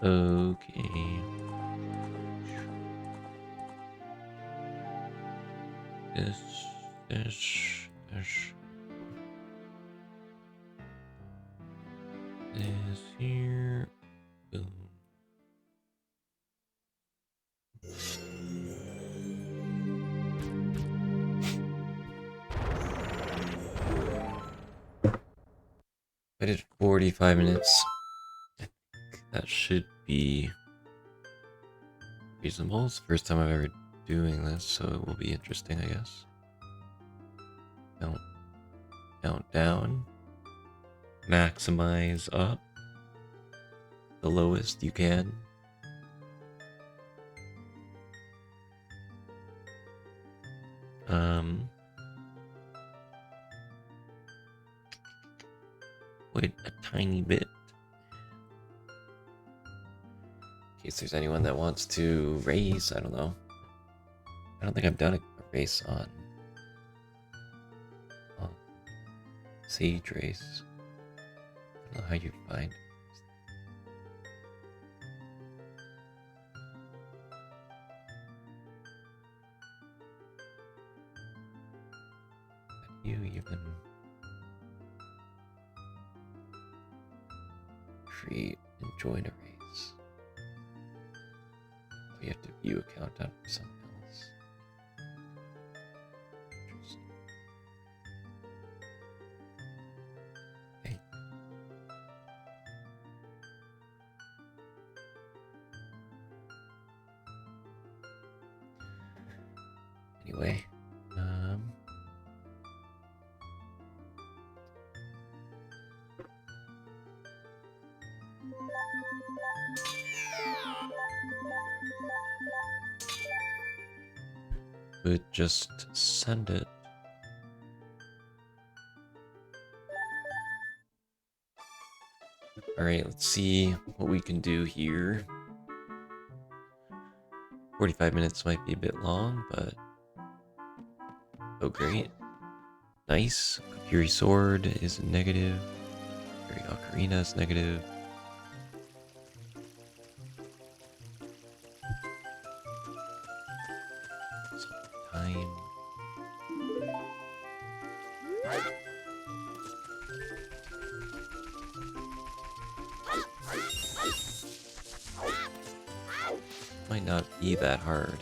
Okay. This is here. Boom. I did 45 minutes. I think that should be reasonable. It's the first time I've ever doing this, so it will be interesting, I guess. Count down. Maximize up. The lowest you can. Wait a tiny bit. In case there's anyone that wants to race, I don't know. I don't think I've done a race on Sage race. I don't know how you find. How do you even create and join a race? You have to view a countdown for something else. Interesting. Hey. Anyway, but just send it. Alright, let's see what we can do here. 45 minutes might be a bit long, but oh great. Nice. Fury Sword is negative. Fury Ocarina is negative. Time. Might not be that hard.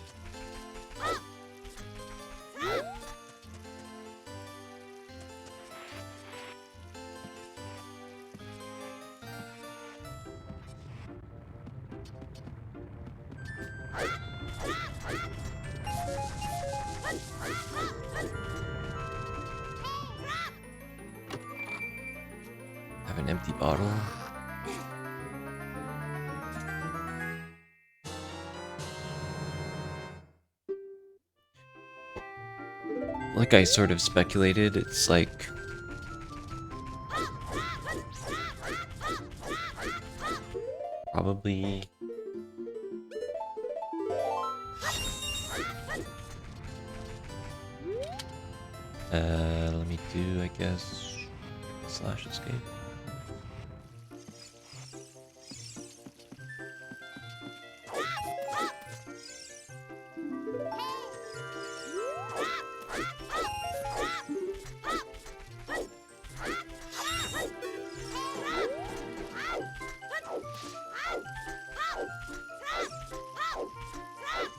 Have an empty bottle. Like I sort of speculated, it's like probably let me do, I guess, slash escape.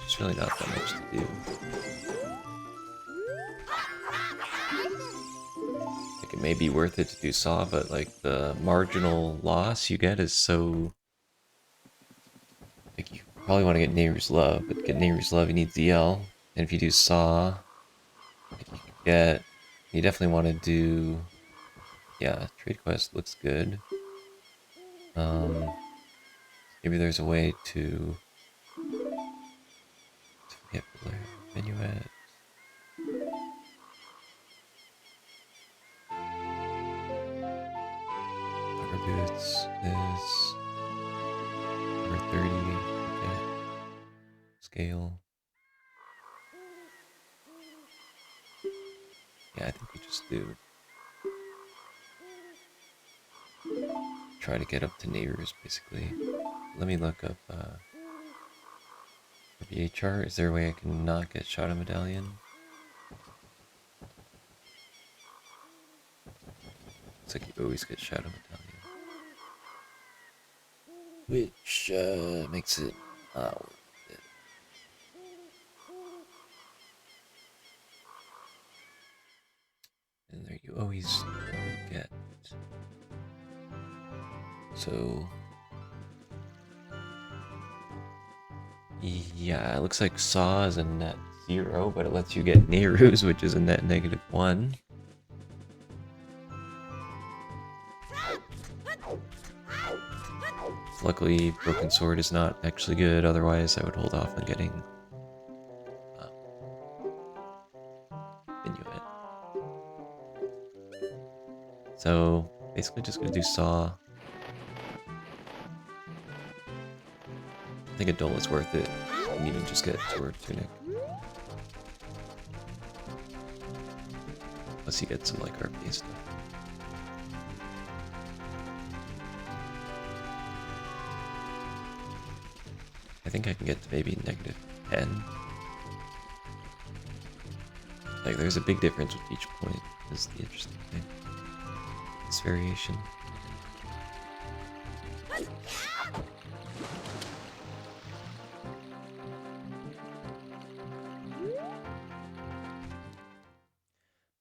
There's really not that much to do. Like, it may be worth it to do Saw, but like the marginal loss you get is so... Like, you probably want to get Neighbor's Love, but to get Neighbor's Love you need ZL. And if you do Saw, you definitely want to do... Yeah, Trade Quest looks good. Maybe there's a way to get Minuet. Rubber Boots is number 30. Okay. Scale. Yeah, I think we just do. Try to get up to Neighbors, basically. let me look up RBA chart. Is there a way I can not get Shadow Medallion? Looks like you always get Shadow Medallion. Which makes it not worth it. And there you always get. So yeah, it looks like Saw is a net 0, but it lets you get Nehru's, which is a net -1. Luckily, Broken Sword is not actually good, otherwise I would hold off on getting Minuet. So, basically just gonna do Saw. I think Adult is worth it. You need to just get Sword Tunic. Unless you get some like RP stuff. I think I can get to maybe -10. Like, there's a big difference with each point, is the interesting thing. This variation.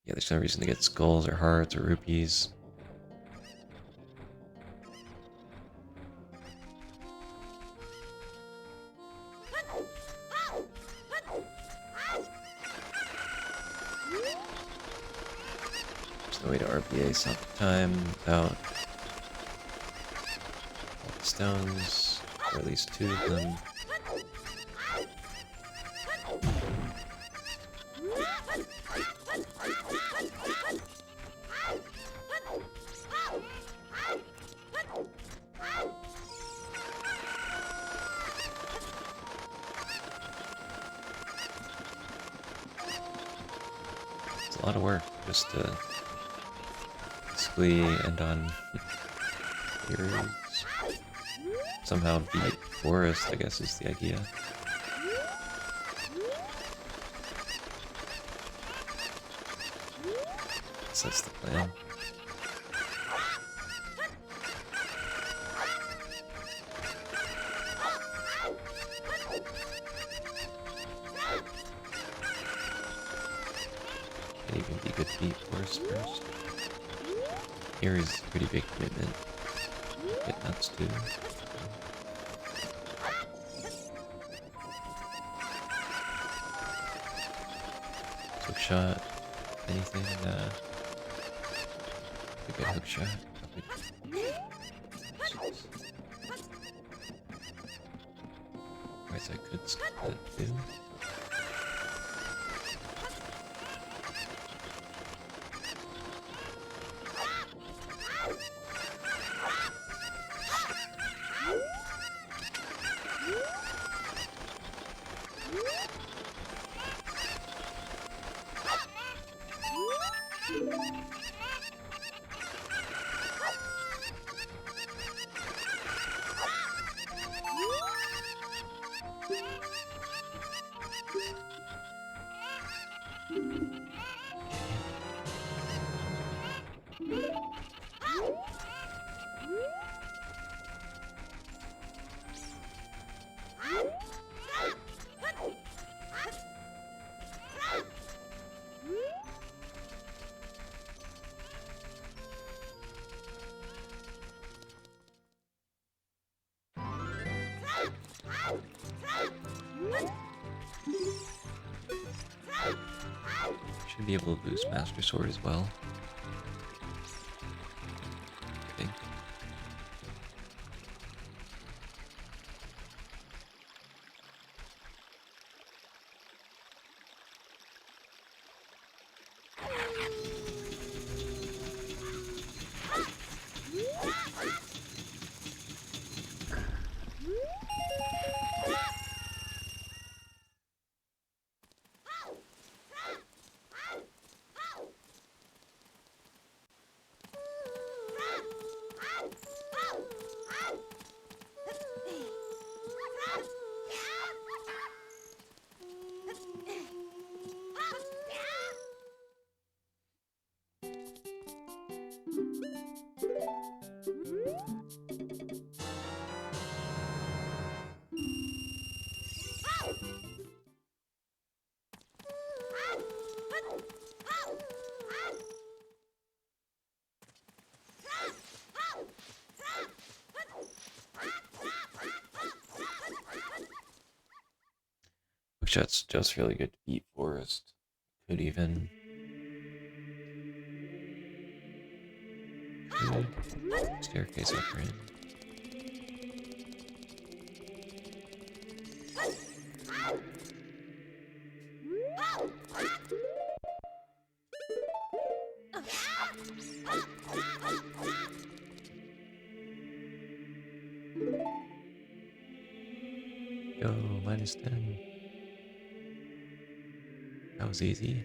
Yeah, there's no reason to get skulls or hearts or rupees. There's no way to RPA sometime without all the stones, or at least 2 of them. It's a lot of work just to basically end on heroes. Somehow beat Forest, I guess, is the idea. So that's the plan. Can even be good to beat Forest first. Here is a pretty big commitment. Get nuts too. Hook shot. Anything? A good hook shot. Guess I could skip that too. Should be able to boost Master Sword as well. I think. Hookshot's just really good to beat Forest. Could even... Staircase upper end. Yo, -10. That was easy.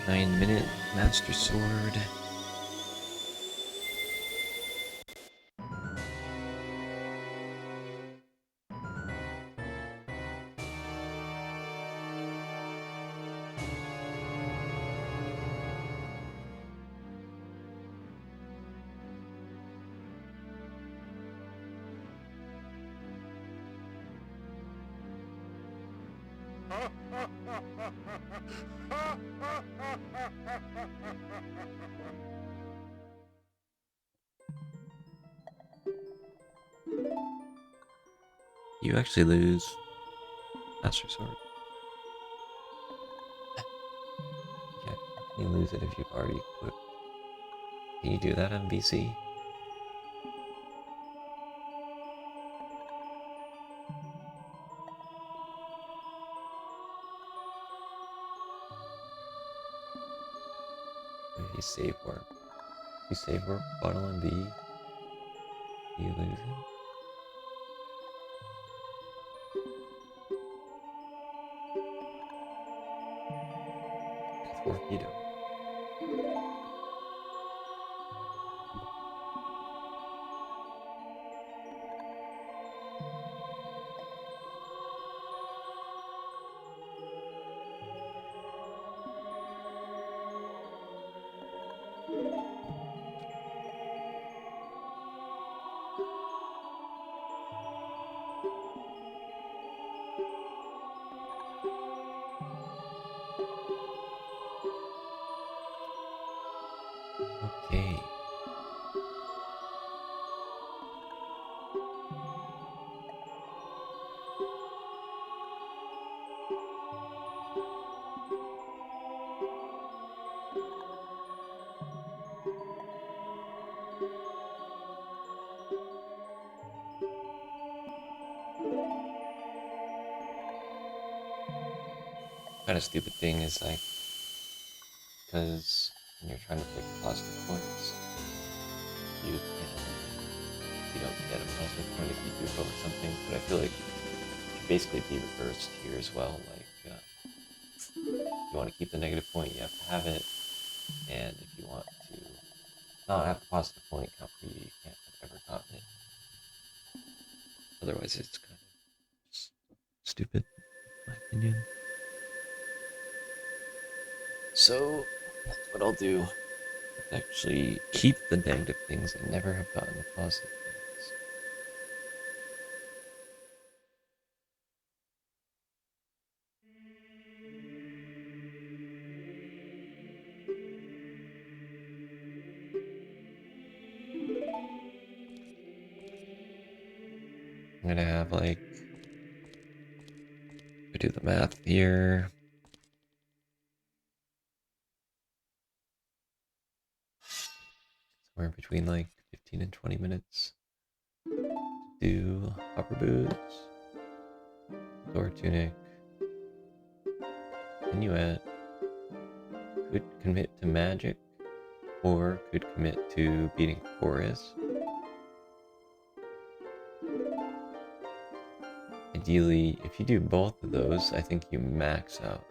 Nine-minute Master Sword. You actually lose Master Sword. Yeah, can you lose it if you've already equipped? Can you do that on VC? If you save warp. If you save warp bottle on V, you lose it. With warp you don't. Okay. Kind of stupid thing is like, because when you're trying to pick positive points, you don't get a positive point if you do over something. But I feel like it should basically be reversed here as well. Like, if you want to keep the negative point, you have to have it, and if you want to not have the positive point count for you, you can't have ever gotten it. Otherwise, it's kind of stupid, in my opinion. So that's what I'll do. Actually keep the negative things and never have gotten the positive things. I'm gonna have like, I do the math here. Somewhere between like 15 and 20 minutes. Do upper boots, door tunic, Inuit, could commit to magic, or could commit to beating Chorus. Ideally, if you do both of those, I think you max out.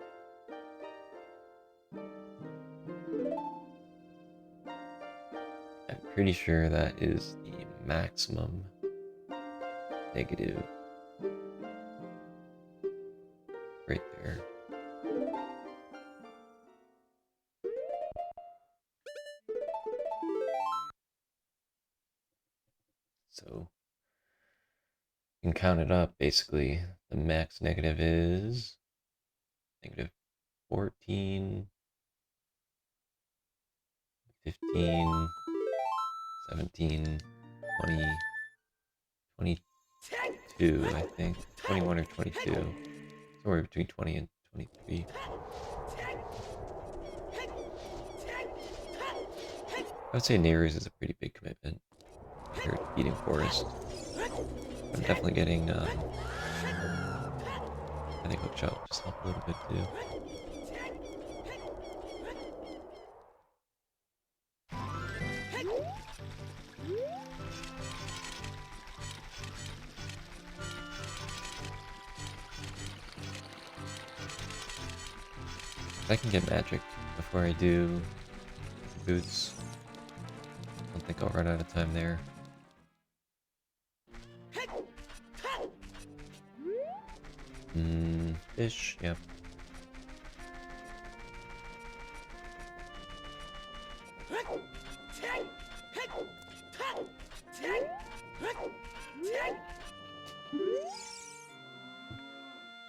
I'm pretty sure that is the maximum negative right there. So you can count it up. Basically, the max negative is negative 14, 15, 17, 20, 22, I think. 21 or 22. Somewhere between 20 and 23. I would say Neighbors is a pretty big commitment compared to beating Forest. I'm definitely getting, I think Hookshot just help a little bit too. If I can get magic before I do boots, I don't think I'll run out of time there. Fish, yep.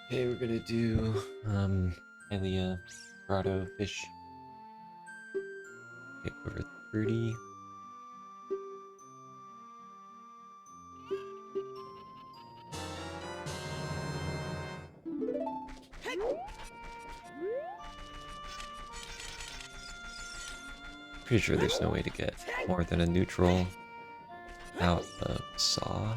Okay, we're gonna do Hylia, Grotto, Fish. Okay, Quiver 30. Pretty sure there's no way to get more than a neutral out of Saw.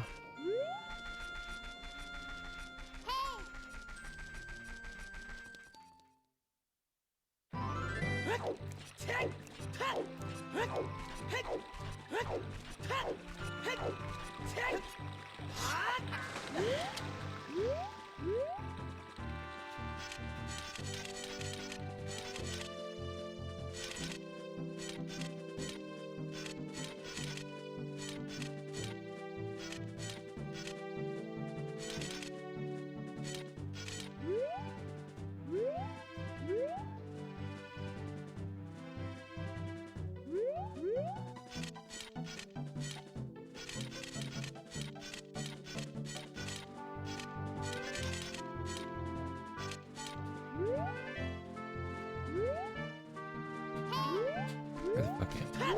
Where the fuck am I?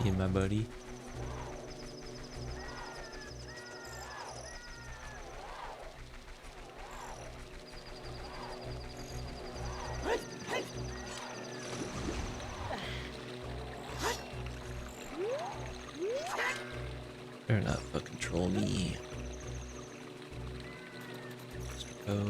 Me and my buddy. Better not fucking troll me. Let's go.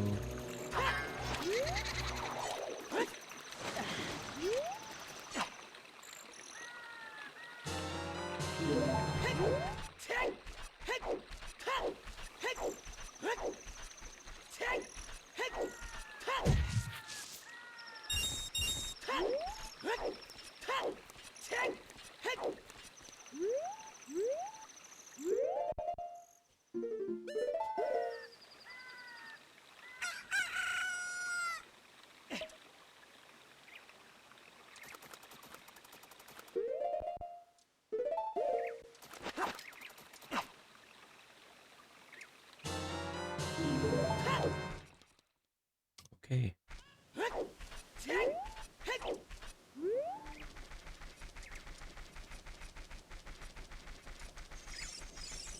Okay.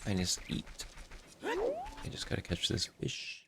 -8. I just gotta catch this fish.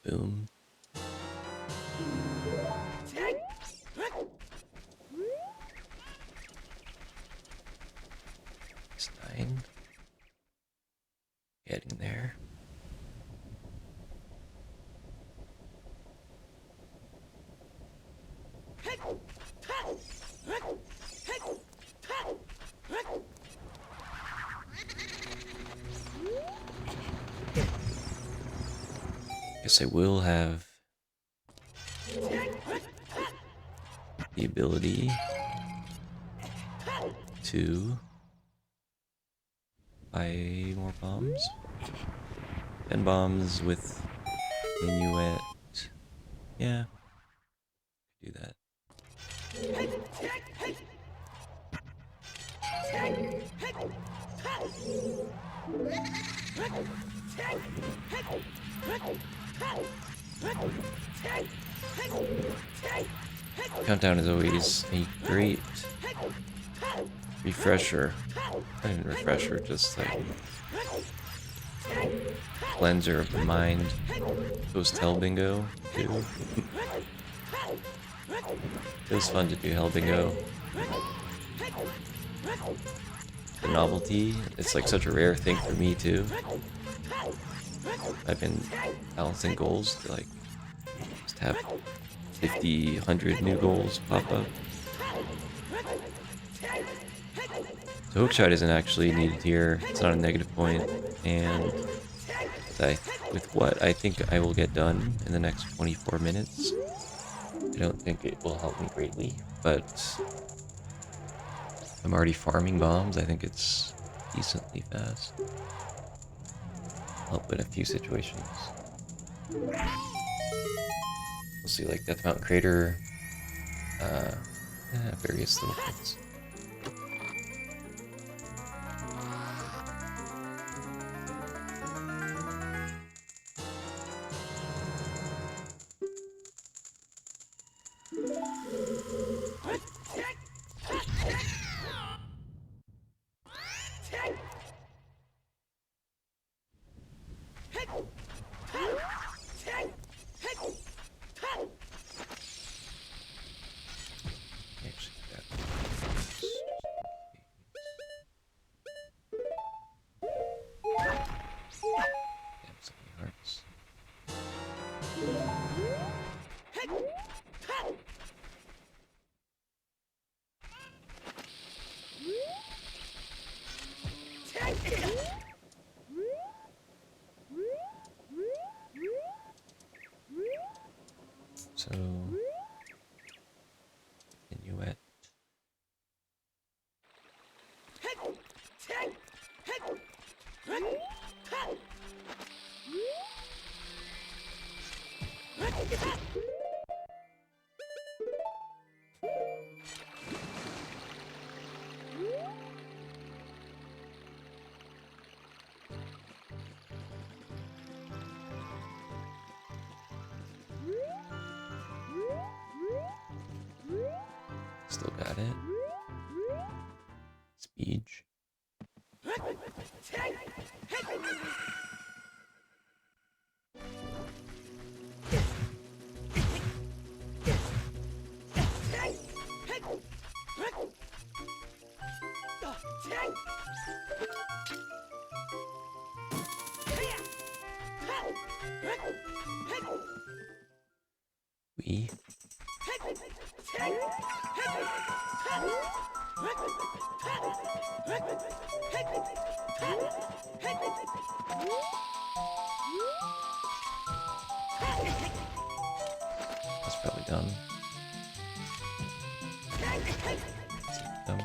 Boom. It's 9. Getting there. Guess I will have the ability to buy more bombs. 10 bombs with Minuet. Yeah, do that. Countdown is always a great refresher. Not even refresher, just like cleanser of the mind. Post Hell Bingo, too. It was fun to do Hell Bingo. The novelty, it's like such a rare thing for me, too. I've been balancing goals to like just have 50, 100 new goals pop up. So hookshot isn't actually needed here. It's not a negative point, and with what I think I will get done in the next 24 minutes, I don't think it will help me greatly, but I'm already farming bombs. I think it's decently fast. Help in a few situations. We'll see, like Death Mountain Crater, various little things. So, Minuet. Still got it. Speed. We. That's probably done. Done.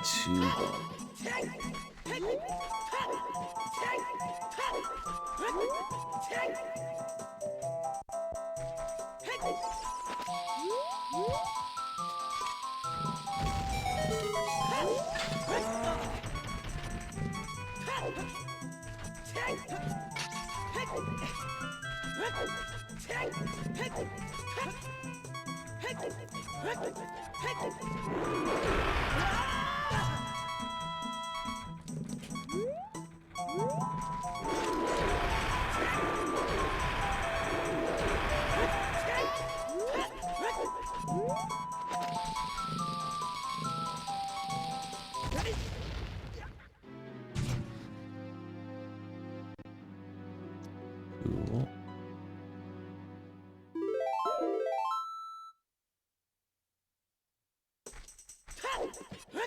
2 ball.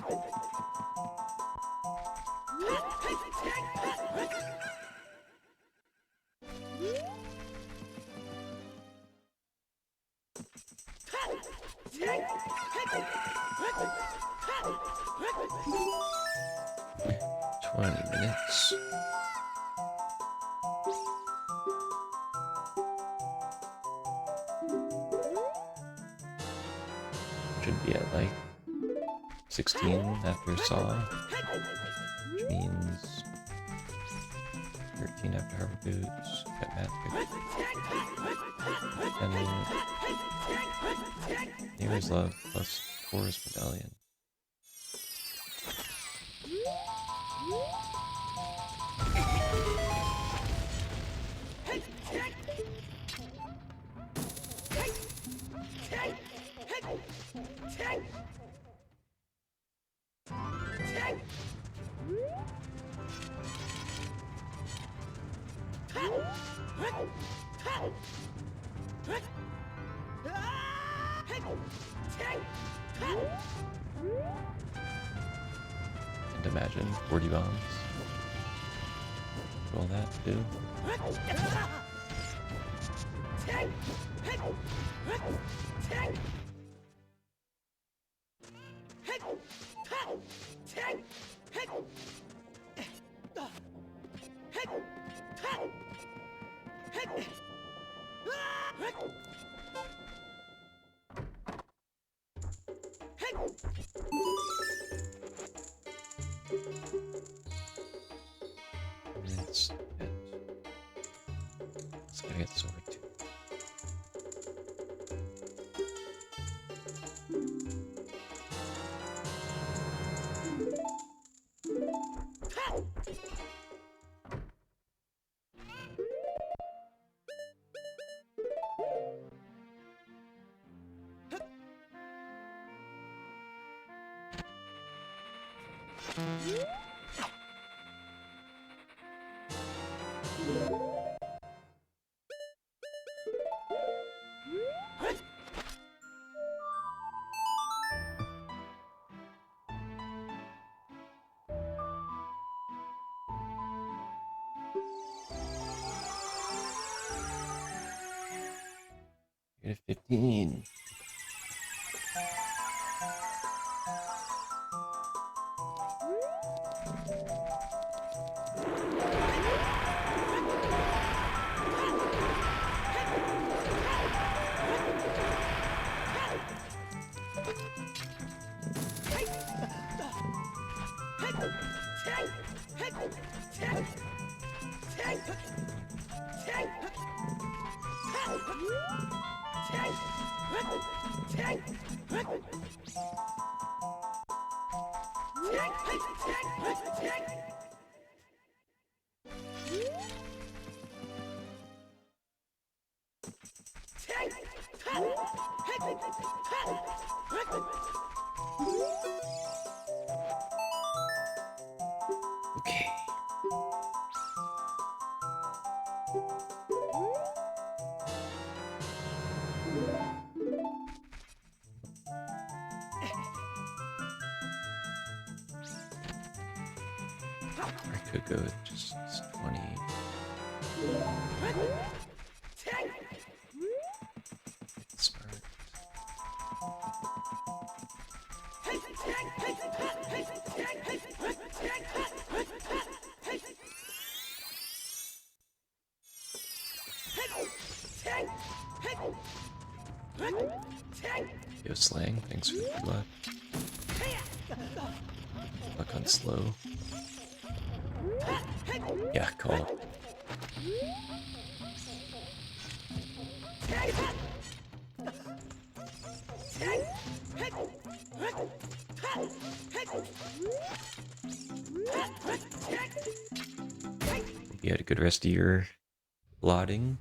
Cool. Minutes. Should be at like 16 after Saw, which means 13 after Harvard Boots. Got Math. And Nearest Love plus Chorus Medallion. And imagine 40 bombs. All that too. Let's gotta get sword too. You're at 15. Okay. I could go with just 20. Smart. Yo, Slang, thanks for the good luck. Luck on slow. Yeah, call. You had a good rest of your blotting.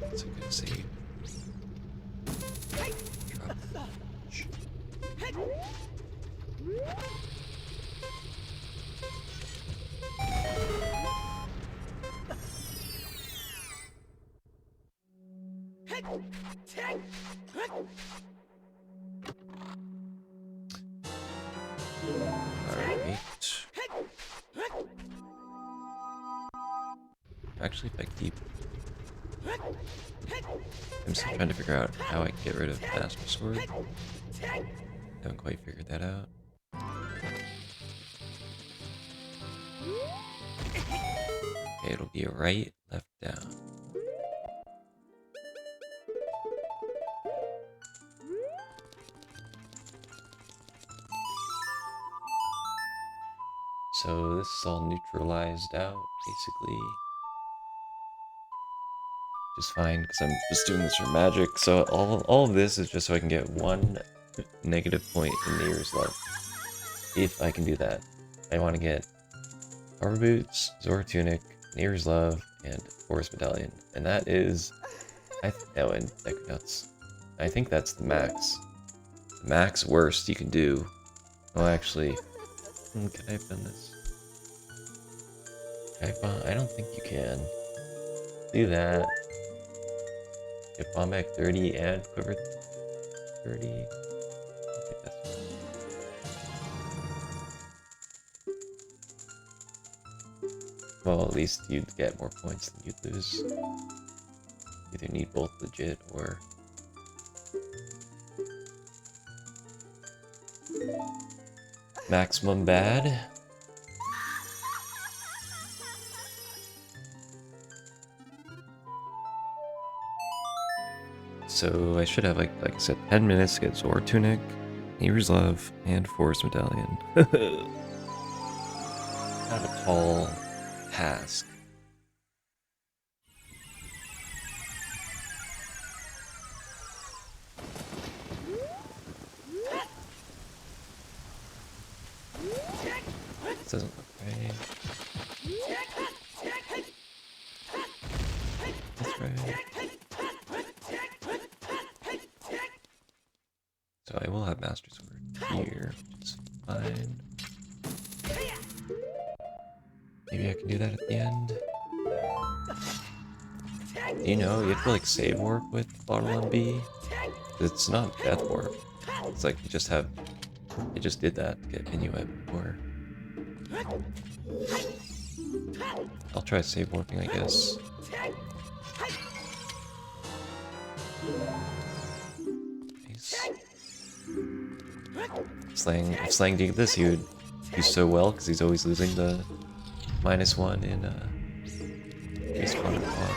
That's a good save. Drop. Alright. Actually, if I keep... I'm still trying to figure out how I can get rid of Master Sword. Haven't quite figured that out. Okay, it'll be a right, left, down. So this is all neutralized out, basically. Just fine, because I'm just doing this for magic. So all of this is just so I can get one negative point in Nehru's Love. If I can do that. I want to get Armor Boots, Zora Tunic, Nehru's Love, and Forest Medallion. And that is... oh, and Necronuts. I think that's the max. The max worst you can do. Oh, actually... can I have done this? I don't think you can. Do that. Get bomb back 30 and quiver 30. I think that's fine. Well, at least you'd get more points than you'd lose. Either need both legit or... maximum bad. So I should have, like I said, 10 minutes to get Zora Tunic, Nehru's Love, and Forest Medallion. Kind of a tall task. This doesn't look right. That's right. So I will have Master Sword here, which is fine. Maybe I can do that at the end. You know, you have to like save warp with Bottle on B. It's not Death Warp. It's like you just have... it just did that to get Inuit before. I'll try save warping, I guess. Nice. Slang, if Slang did this, he would do so well because he's always losing the -1 in respawn and quad.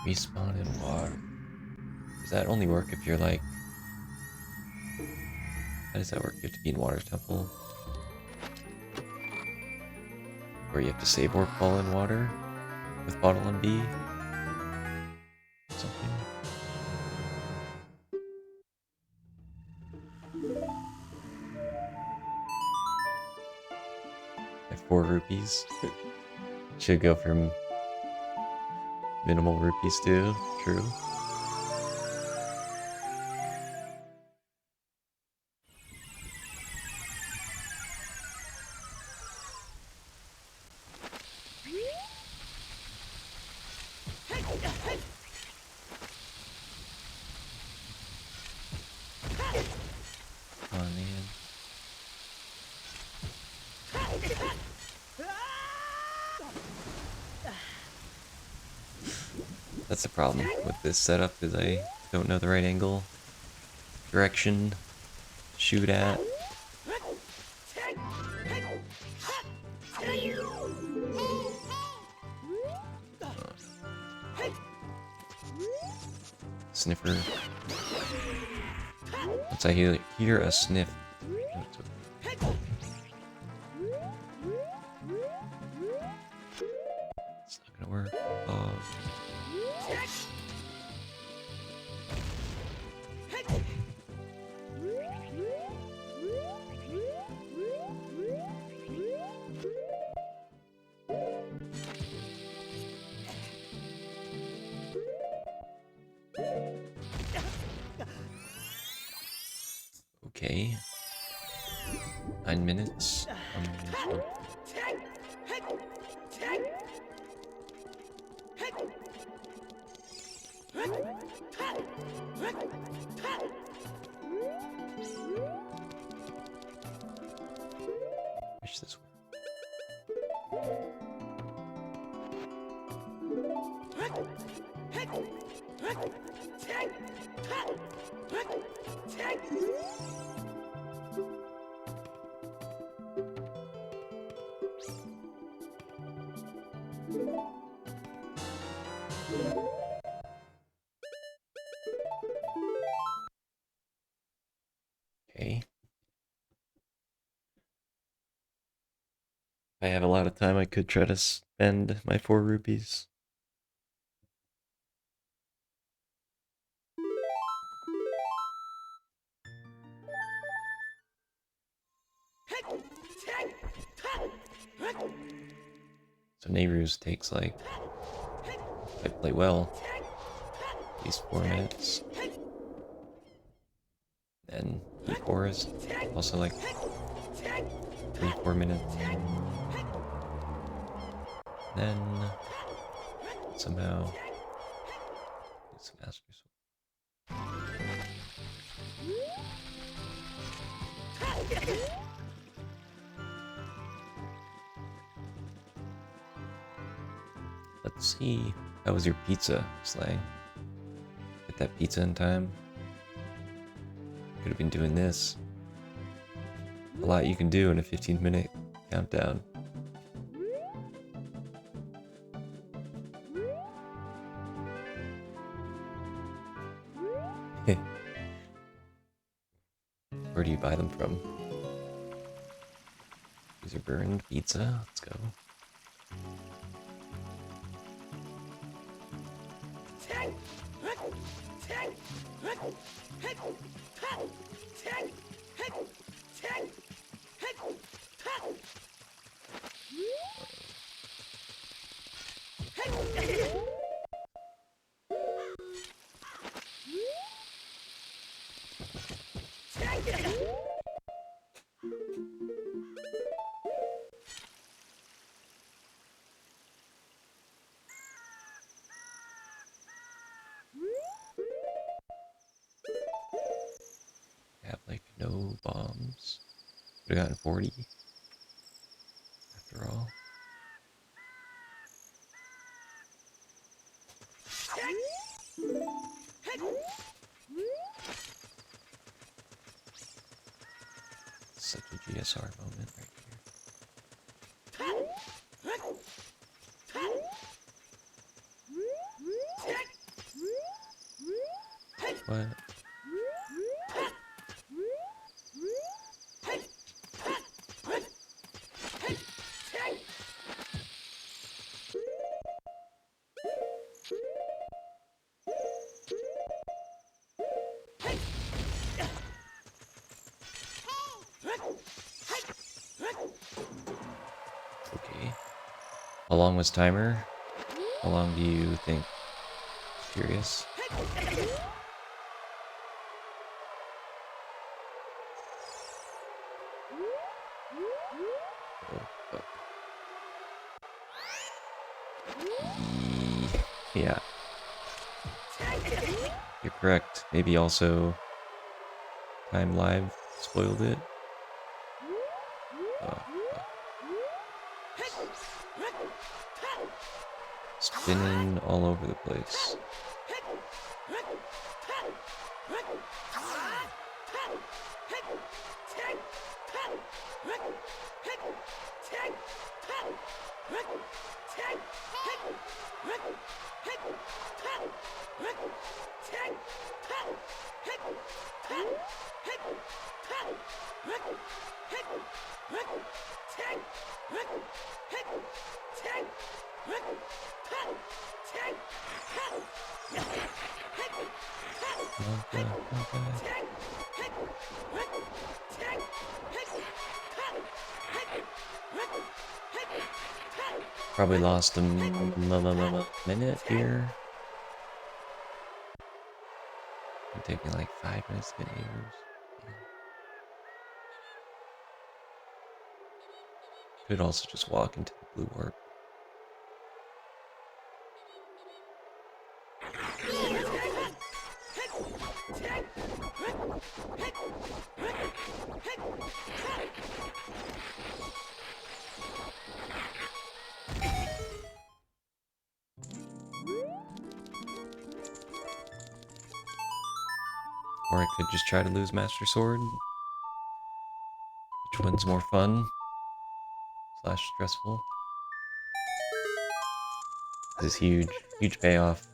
Respawn in water. Does that only work if you're like... how does that work? You have to be in Water Temple. Where you have to save orc ball in water with bottle and B. Something. At 4 rupees. Should go from minimal rupees too. True. Oh man. That's the problem with this setup, is I don't know the right angle, direction, to shoot at. Sniffer. Once I hear a sniff. It's not gonna work. Oh. Okay. 9 minutes. Wish this worked. Okay. If I have a lot of time, I could try to spend my 4 rupees. So Nehru's takes like, if I play well, at least 4 minutes. And E4 is also like 3-4 minutes. Then somehow get some Master Sword. Let's see. How was your pizza, Slay? Get that pizza in time? Could have been doing this. A lot you can do in a 15-minute countdown. Where do you buy them from? These are burned pizza. Let's go. Have like no bombs. Would have gotten 40 after all. Such a GSR moment right here. What? How long was timer? How long do you think? Curious. Oh, fuck. Yeah. You're correct. Maybe also Time Live spoiled it. Spinning all over the place. Probably lost a minute here. It'd take me like 5 minutes to get Aver's. Could also just walk into the blue warp. Or I could just try to lose Master Sword. Which one's more fun? / stressful? This is huge. Huge payoff.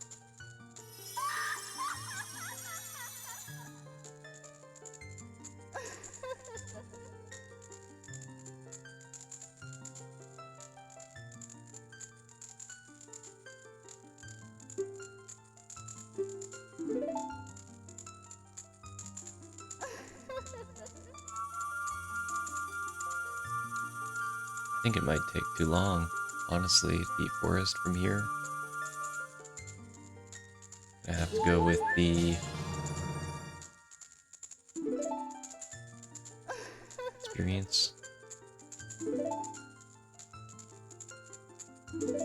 I think it might take too long, honestly, to beat Forest from here. I have to go with the experience.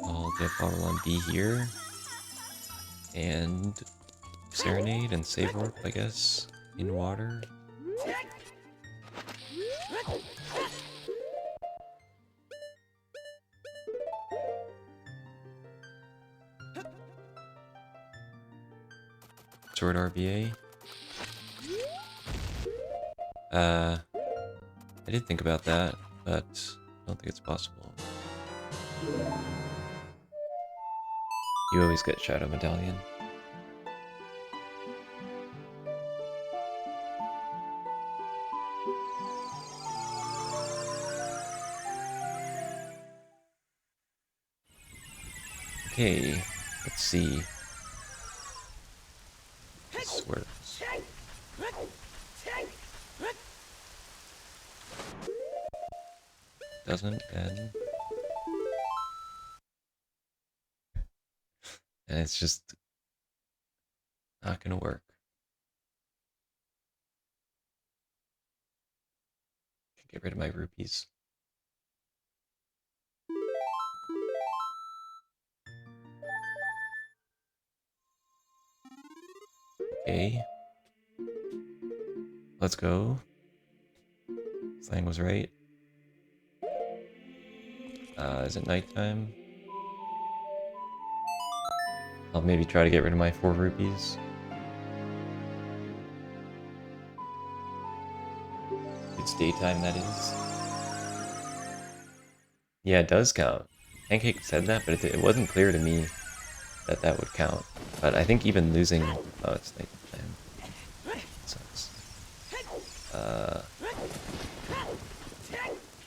I'll get Bottle on B here. And Serenade and Save Warp, I guess, in water. Sword RBA. I did think about that, but I don't think it's possible. You always get Shadow Medallion. Okay, let's see. This works. Doesn't, and it's just not gonna work. Get rid of my rupees. Okay. Let's go. Slang was right. Is it nighttime? I'll maybe try to get rid of my 4 rupees. It's daytime, that is. Yeah, it does count. Pancake said that, but it wasn't clear to me that that would count. But I think even losing... Oh, it's nighttime. Sucks.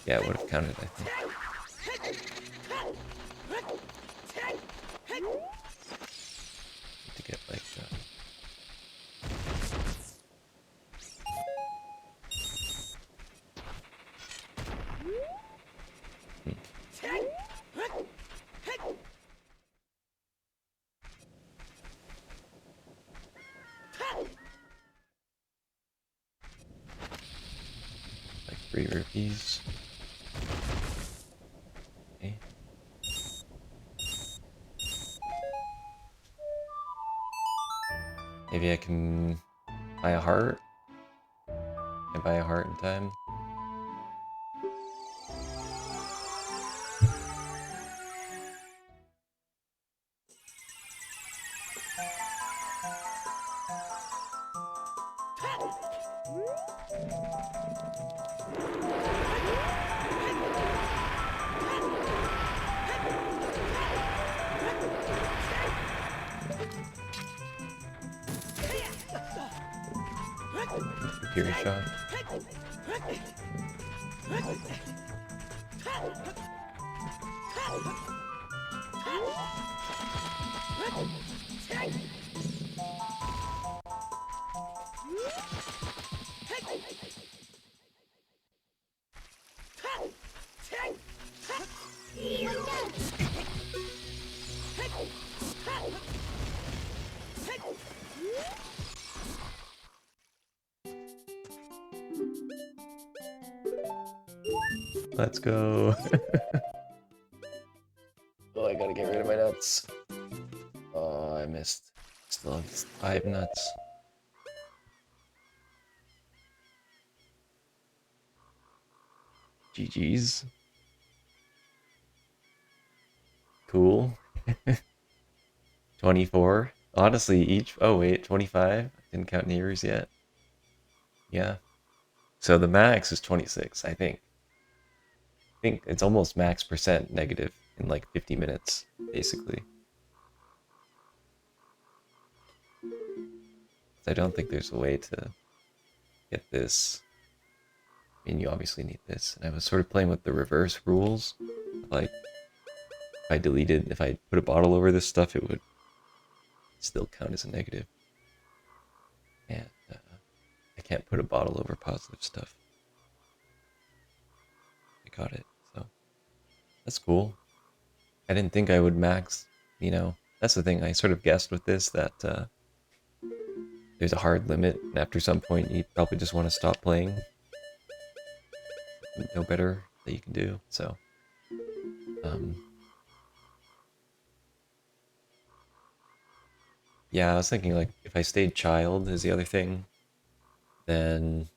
Yeah, it would have counted, I think. To get like GG's. Okay. Maybe I can buy a heart. Can I buy a heart in time? Fury shot. Let's go. Oh, I gotta get rid of my nuts. Oh, I missed. Still have 5 nuts. GG's. Cool. 24. Honestly, each... Oh, wait, 25? Didn't count neighbors yet. Yeah. So the max is 26, I think. I think it's almost max percent negative in like 50 minutes, basically. I don't think there's a way to get this. I mean, you obviously need this. And I was sort of playing with the reverse rules. Like, if I put a bottle over this stuff, it would still count as a negative. And I can't put a bottle over positive stuff. I got it, so that's cool. I didn't think I would max, you know, that's the thing. I sort of guessed with this that there's a hard limit, and after some point you probably just want to stop playing. No better that you can do, so yeah, I was thinking like if I stayed child is the other thing, then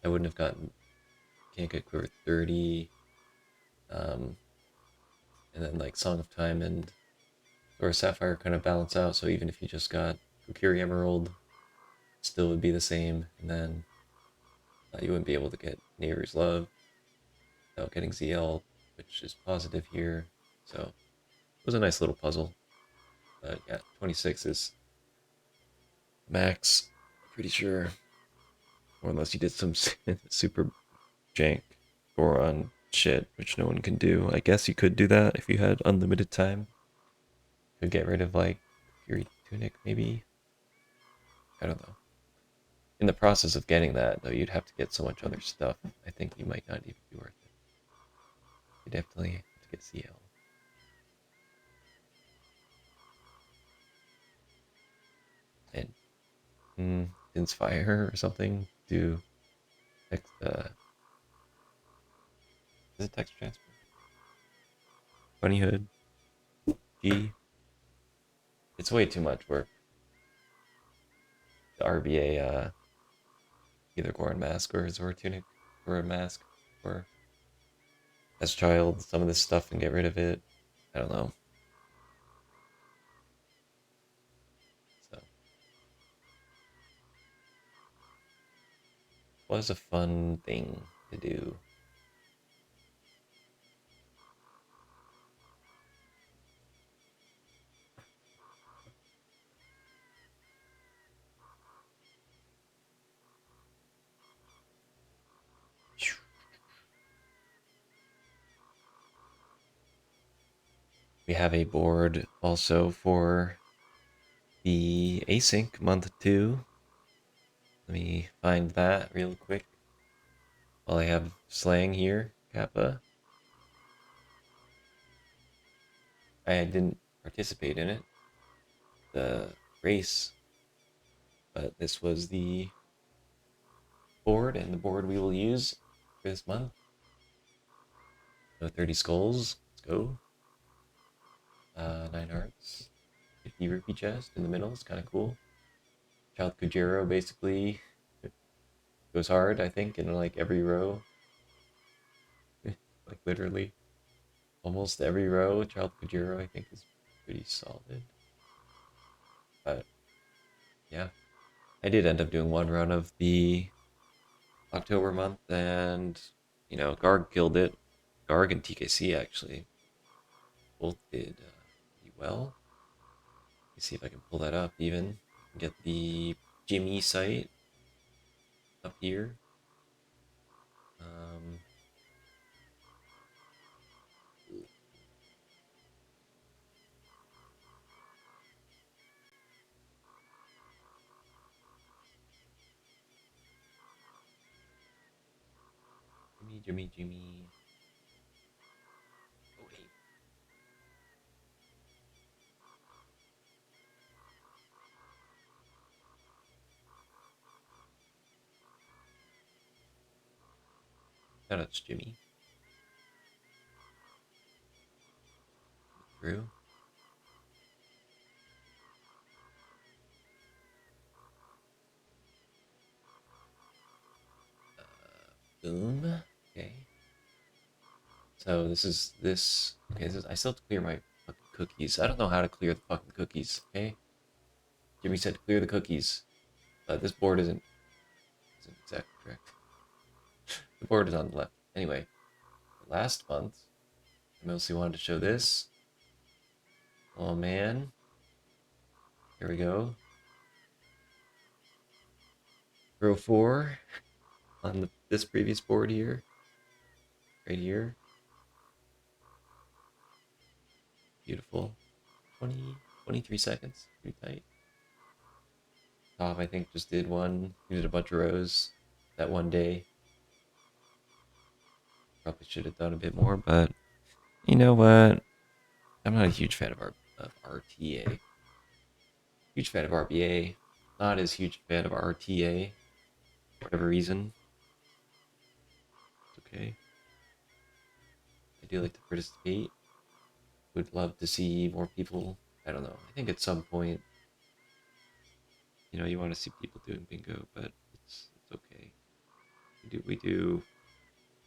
I wouldn't have gotten Can't Get Quiver 30, and then like Song of Time and or Sapphire kind of balance out, so even if you just got Kokiri Emerald, still would be the same, and then you wouldn't be able to get Neighbor's Love without getting ZL, which is positive here, so it was a nice little puzzle. But yeah, 26 is max, pretty sure. Or unless you did some super jank Goron shit, which no one can do. I guess you could do that if you had unlimited time. Could get rid of like Fury Tunic, maybe? I don't know. In the process of getting that, though, you'd have to get so much other stuff. I think you might not even be worth it. You definitely have to get CL. And Inspire or something. Do text, is it text transfer? Bunny Hood. G. It's way too much work. The RBA, either Goron Mask or Zora Tunic or a mask, or as child, some of this stuff and get rid of it. I don't know. So was a fun thing to do. We have a board also for the async month 2. Let me find that real quick while I have slang here. Kappa. I didn't participate in it, the race, but this was the board and the board we will use for this month. So 30 skulls. Let's go. 9 hearts. 50 rupee chest in the middle. It's kind of cool. Child Kujiro basically goes hard, I think, in like every row. Like literally. Almost every row. Child Kujiro, I think, is pretty solid. But yeah. I did end up doing one run of the October month, and Garg killed it. Garg and TKC actually both did pretty well. Let me see if I can pull that up even. Get the Jimmy site up here. Um, Jimmy. Oh, wait. No, that's Jimmy. Through. Boom. Okay. So this is this. Okay, I still have to clear my fucking cookies. I don't know how to clear the fucking cookies. Okay. Jimmy said clear the cookies. This board isn't exactly correct. The board is on the left. Anyway, last month I mostly wanted to show this. Oh man. Here we go. Row 4 on this previous board here. Right here. Beautiful. 23 seconds. Pretty tight. Top, I think, just did one. We did a bunch of rows that one day. Probably should have done a bit more, but you know what? I'm not a huge fan of RTA. Huge fan of RBA. Not as huge fan of RTA. For whatever reason. It's okay. I do like to participate. Would love to see more people. I don't know. I think at some point, you want to see people doing bingo, but it's okay. We do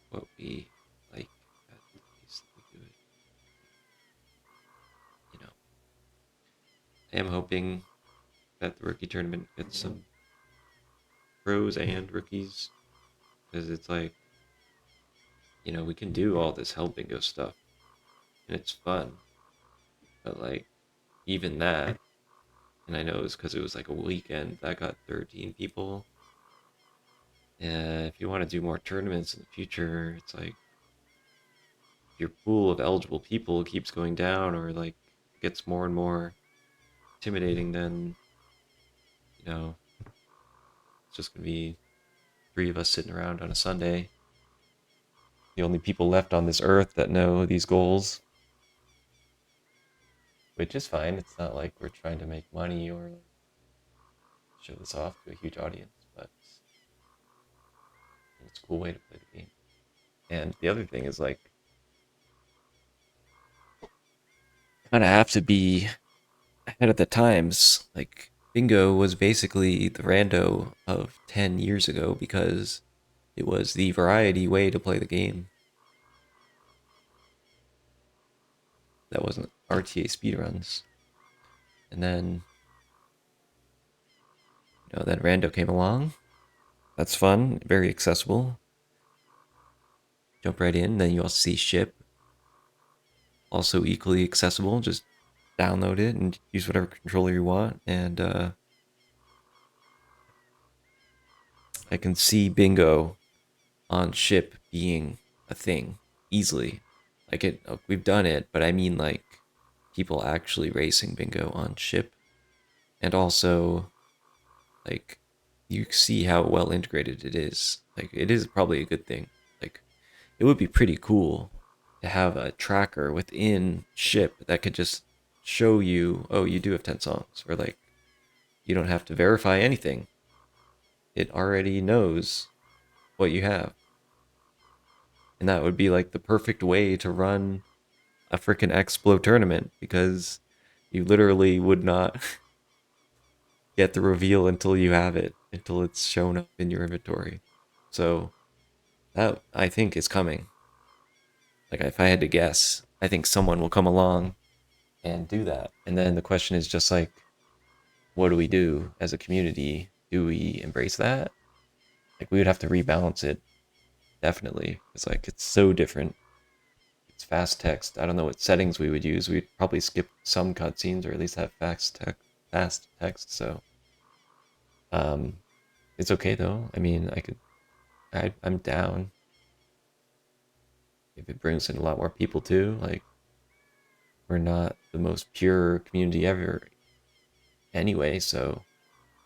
what we like at the pace that we do it. You know, I am hoping that the rookie tournament gets some pros and rookies, because it's like, we can do all this hell bingo stuff and it's fun, but like even that, and I know it's because it was like a weekend that got 13 people. If you want to do more tournaments in the future, it's like if your pool of eligible people keeps going down or like gets more and more intimidating, then it's just gonna be 3 of us sitting around on a Sunday, the only people left on this earth that know these goals, which is fine. It's not like we're trying to make money or show this off to a huge audience, but it's a cool way to play the game. And the other thing is like, kind of have to be ahead of the times. Like bingo was basically the rando of 10 years ago because it was the variety way to play the game. That wasn't RTA speedruns. And then, then rando came along. That's fun, very accessible. Jump right in. Then you also see ship, also equally accessible. Just download it and use whatever controller you want. And I can see bingo on ship being a thing easily. Like we've done it, but I mean like people actually racing bingo on ship, and also like you see how well integrated it is. Like it is probably a good thing. Like it would be pretty cool to have a tracker within ship that could just show you, oh, you do have 10 songs, or like you don't have to verify anything. It already knows what you have. And that would be like the perfect way to run a freaking Explo tournament because you literally would not get the reveal until you have it, until it's shown up in your inventory. So that I think is coming. Like if I had to guess, I think someone will come along and do that. And then the question is just like, what do we do as a community? Do we embrace that? Like we would have to rebalance it, definitely. It's like it's so different. It's fast text. I don't know what settings we would use. We'd probably skip some cutscenes or at least have fast text. So um, it's okay though. I mean, I'm down if it brings in a lot more people too. Like we're not the most pure community ever anyway, so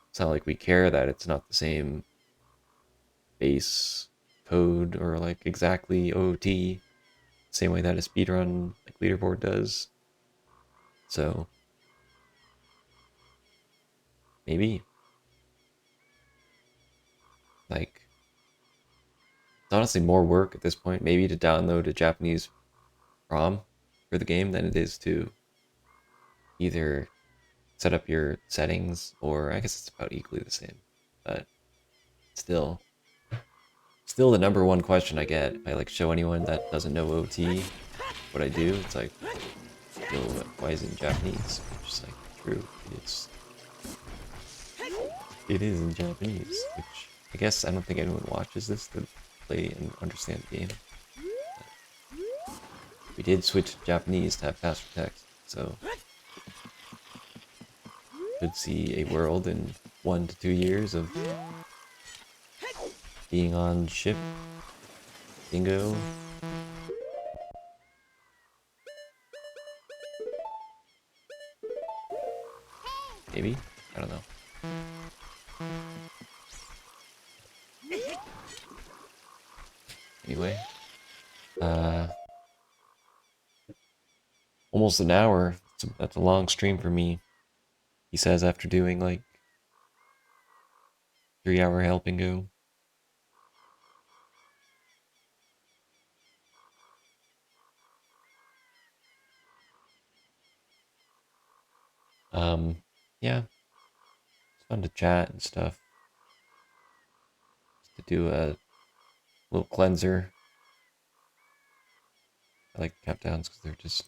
it's not like we care that it's not the same base code or like exactly OT, same way that a speedrun like leaderboard does. So maybe like it's honestly more work at this point, maybe to download a Japanese ROM for the game than it is to either set up your settings, or I guess it's about equally the same. But still, still the number one question I get if I like show anyone that doesn't know OT what I do. It's like, yo, why is it in Japanese? It's just like true. It is in Japanese, which I guess I don't think anyone watches this to play and understand the game. We did switch to Japanese to have faster text, so could see a world in 1 to 2 years of being on ship. Bingo. Maybe? I don't know. Anyway. Almost an hour. That's a long stream for me. He says after doing like 3 hour help and go. Yeah. It's fun to chat and stuff. Just to do a little cleanser. I like countdowns because they're just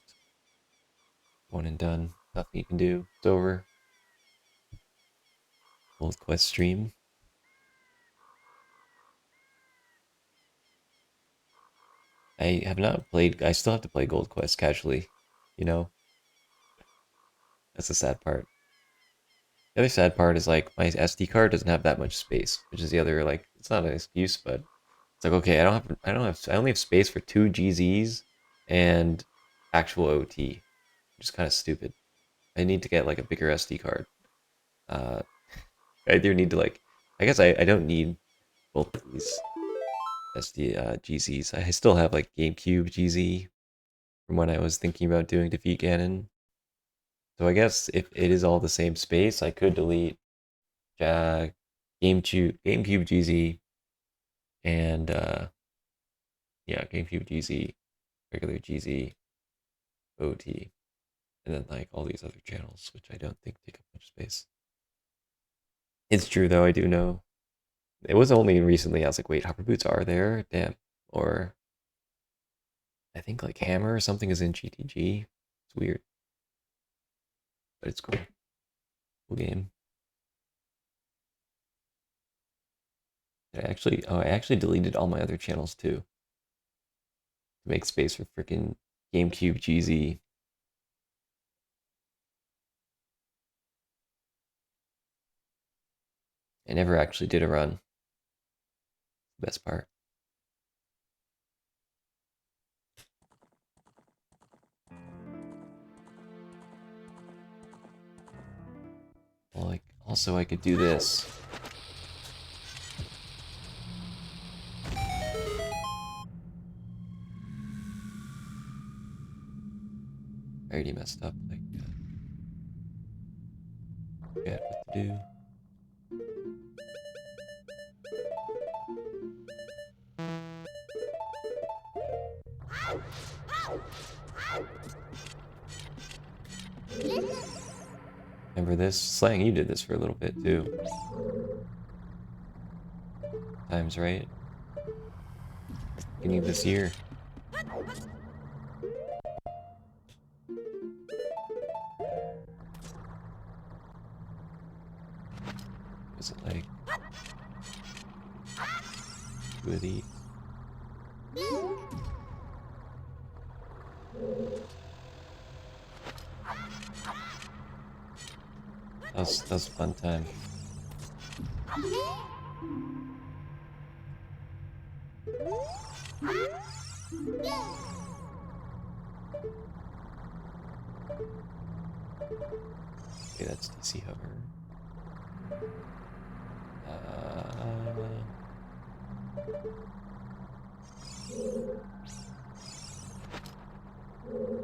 one and done. Nothing you can do. It's over. Gold Quest stream. I have not played. I still have to play Gold Quest casually. You know, that's the sad part. The other sad part is like my SD card doesn't have that much space, which is the other like it's not an excuse, but it's like okay, I only have space for 2 GZs and actual OT, which is kind of stupid. I need to get like a bigger SD card. Uh, I do need to like. I guess I don't need both of these SD GZs. I still have like GameCube GZ from when I was thinking about doing Defeat Ganon. So I guess if it is all the same space, I could delete Jag, GameCube GZ, and yeah, GameCube GZ, regular GZ, OT, and then like all these other channels, which I don't think take up much space. It's true though, I do know. It was only recently I was like, wait, Hopper Boots are there? Damn. Or I think like Hammer or something is in GTG. It's weird, but it's cool. Cool game. I actually deleted all my other channels too to make space for freaking GameCube GZ. I never actually did a run. Best part. Well, like also I could do this. I already messed up. Like, forget what to do. Remember this? Slang, you did this for a little bit too. Time's right. Beginning of this year. Was it like 2 of these? That was a fun time. Okay, that's DC hover.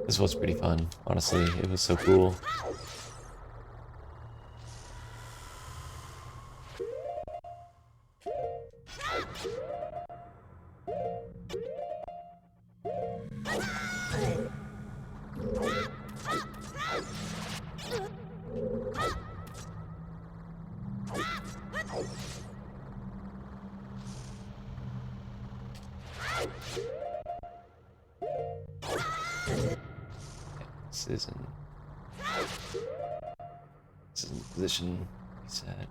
This was pretty fun, honestly. It was so cool. This isn't position, he said.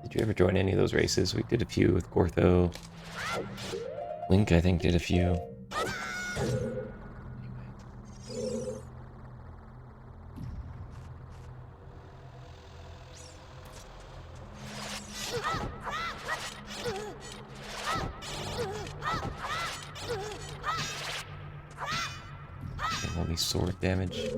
Did you ever join any of those races? We did a few with Gortho. Link, I think, did a few. And only sword damage.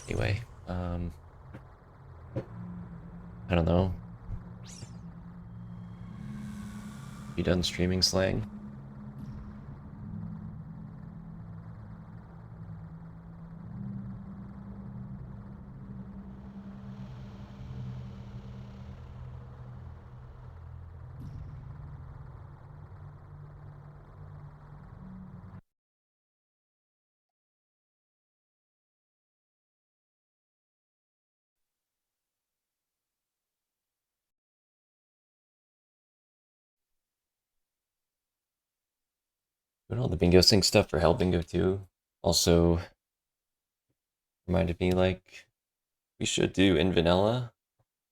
Anyway, I don't know. You done streaming Slang? Doing all the bingo sync stuff for Hell Bingo too. Also reminded me, like, we should do in vanilla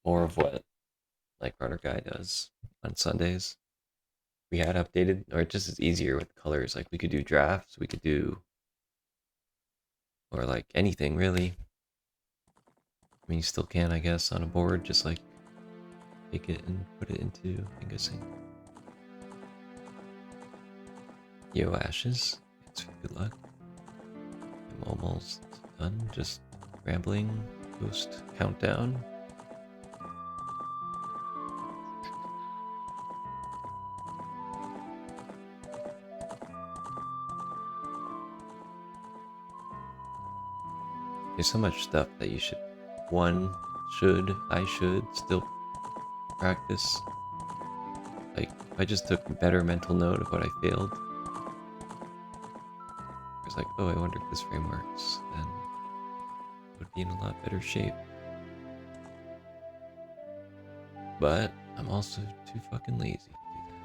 more of what like Runner Guy does on Sundays. We had updated, or it just is easier with colors. Like we could do drafts, we could do, or like anything really. I mean, you still can, I guess, on a board, just like take it and put it into bingo sync. Yo, Ashes, thanks for good luck. I'm almost done, just rambling. Ghost countdown. There's so much stuff that you should, I should still practice. Like, if I just took better mental note of what I failed, it's like, oh, I wonder if this frame works, then it would be in a lot better shape. But I'm also too fucking lazy to do that.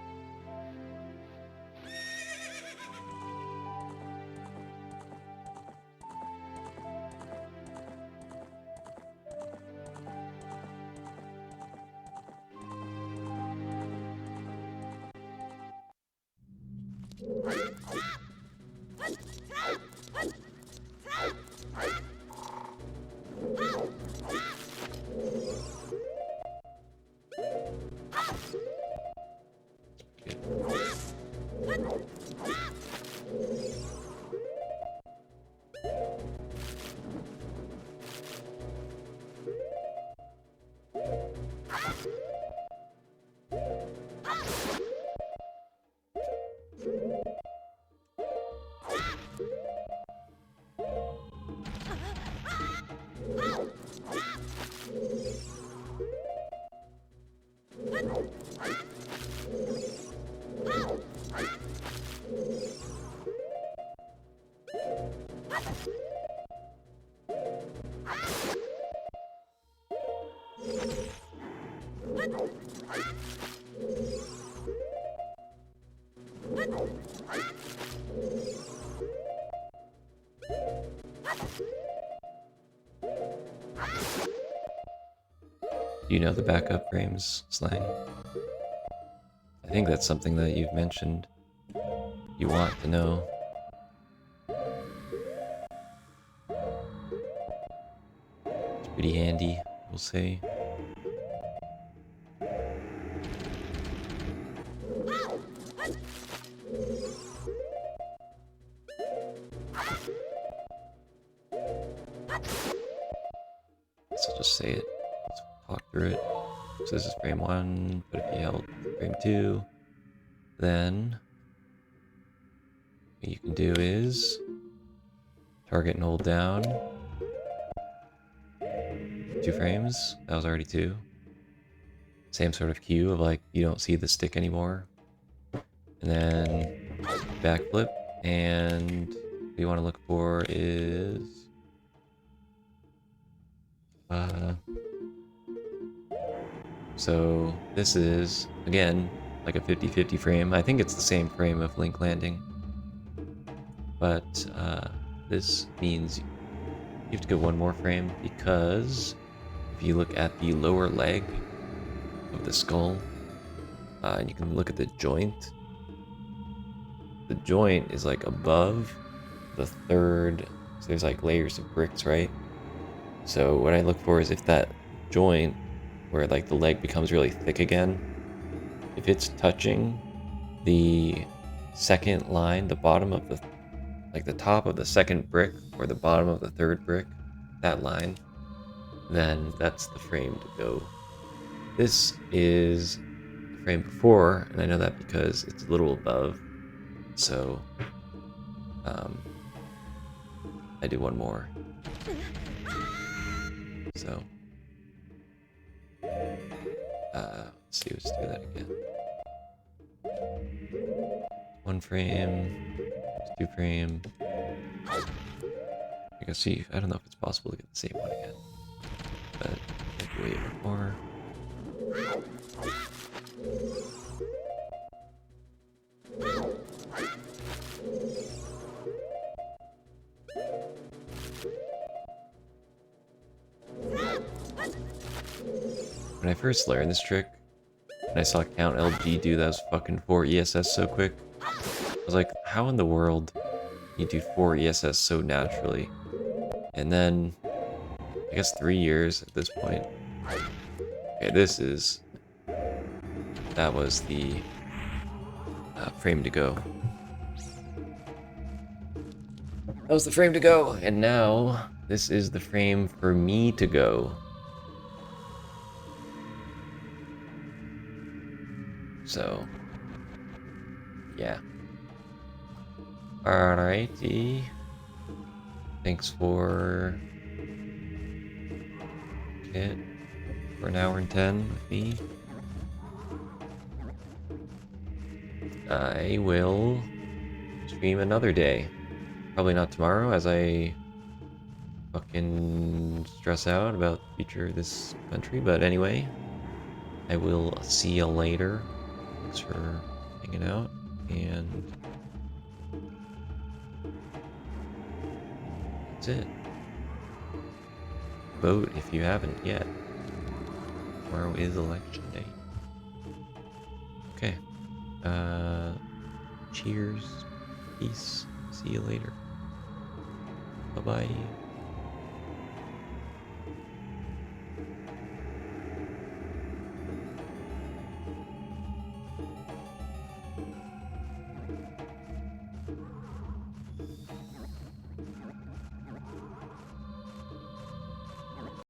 Do you know the backup frames slang? I think that's something that you've mentioned you want to know. It's pretty handy, we'll say. So I'll just say it. Let's talk through it. So this is frame 1, but if you held frame 2, then what you can do is target and hold down 2 frames. That was already 2. Same sort of cue of like you don't see the stick anymore. And then backflip, and what you want to look for is so this is again like a 50-50 frame. I think it's the same frame of Link landing, but this means you have to go one more frame, because if you look at the lower leg of the skull, and you can look at the joint. The joint is like above the third, so there's like layers of bricks, right? So what I look for is if that joint, where like the leg becomes really thick again, if it's touching the second line, the bottom of the, like the top of the second brick or the bottom of the third brick, that line, then that's the frame to go. This is the frame before, and I know that because it's a little above. So, I do one more. So, let's see, let's do that again. 1 frame, 2 frame. I can see, I don't know if it's possible to get the same one again, but maybe wait more. When I first learned this trick, and I saw Count LG do those fucking 4 ESS so quick, I was like, how in the world you do 4 ESS so naturally? And then, I guess 3 years at this point. Okay, that was the frame to go. That was the frame to go, and now this is the frame for me to go. So, yeah. Alrighty. Thanks for it for 1 hour and 10 with me. I will stream another day. Probably not tomorrow, as I fucking stress out about the future of this country, but anyway, I will see you later. Thanks for hanging out, and that's it. Vote if you haven't yet. Tomorrow is election day. Okay. Cheers. Peace. See you later. Bye-bye.